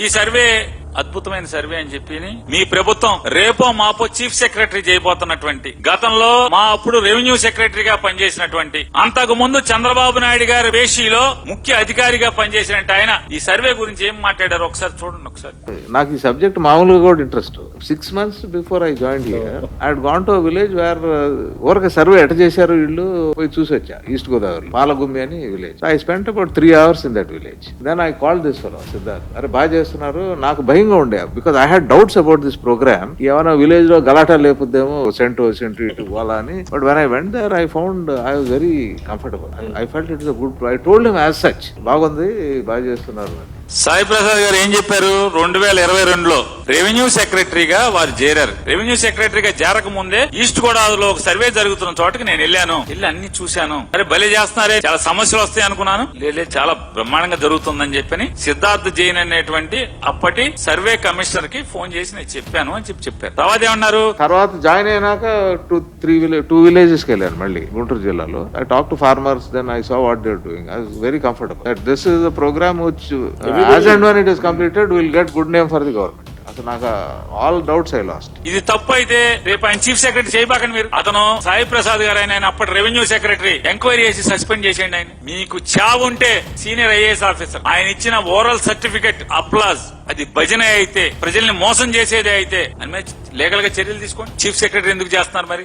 ఈ సర్వే అద్భుతమైన సర్వే అని చెప్పి మీ ప్రభుత్వం రేపో మాపో చీఫ్ సెక్రటరీ చేయబోతున్నటువంటి, గతంలో మా అప్పుడు రెవెన్యూ సెక్రటరీగా పనిచేసినటువంటి, అంతకు ముందు చంద్రబాబు నాయుడు గారి పేషీలో ముఖ్య అధికారిగా పనిచేసినట్టు ఆయన ఈ సర్వే గురించి ఏం మాట్లాడారు ఒకసారి చూడండి. ఒకసారి నాకు ఈ సబ్జెక్ట్ మామూలుగా కూడా interest. 6 months before I join here I had gone to village where ఊరక సర్వే ఎట చేశారు వీళ్ళు పోయి చూసి వచ్చా. ఈస్ట్ గోదావరి పాలగుమ్మి అని village. I spent about 3 hours in that village. Then I call this fellow Siddharth, అరే బాగా చేస్తున్నారు. నాకు భయంగా ఉండే, because I had doubts about this programme. ఏమైనా విలేజ్ లో గలాటా లేపుద్దేమో సెంటు ఇటు పోలా అని. But when I went there I found I was very comfortable. I felt it is a good. I told him as such, బాగుంది, బాగా చేస్తున్నారు అని. సాయి ప్రసాద్ గారు ఏం చెప్పారు? 2022లో రెవెన్యూ సెక్రటరీగా వారు చేరారు. రెవెన్యూ సెక్రటరీగా చేరక ముందే ఈస్ట్ గోదావరిలో ఒక సర్వే జరుగుతున్న చోటకి నేను వెళ్ళాను. వెళ్ళి అన్ని చూశాను. అరే భలే చేస్తున్నారే, చాలా సమస్యలు వస్తాయి అనుకున్నాను. లేదు చాలా బ్రహ్మాండంగా జరుగుతుందని చెప్పని సిద్ధార్థ్ జైన్ అనేటువంటి అప్పటి సర్వే కమిషనర్ కి ఫోన్ చేసి నేను చెప్పాను అని చెప్పారు. తర్వాత ఏమన్నారు? తర్వాత జాయిన్ అయినాక 2 villages కి వెళ్ళాను మళ్ళీ గుంటూరు జిల్లాలో. I talk to farmers, then I saw what they are doing. I was very comfortable. This is the programme which as and when it is completed we will get good name for the government. అసలు నాకు all doubts I last. ఇది తప్పు అయితే రేపు ఆయన chief secretary చేయబాకండి మీరు. అతను సాయి ప్రసాద్ గారు ఆయన అప్పటి రెవెన్యూ సెక్రటరీ, ఎంక్వైరీ చేసి సస్పెండ్ చేసేయండి ఆయన. మీకు చావుంటే సీనియర్ ఐఏఎస్ ఆఫీసర్ ఆయన ఇచ్చిన ఓరల్ సర్టిఫికెట్ అప్లాజ్ అది భజన అయితే, ప్రజల్ని మోసం చేసేదే అయితే అని లీగల్ గా చర్యలు తీసుకోండి. చీఫ్ సెక్రటరీ ఎందుకు చేస్తున్నారు మరి?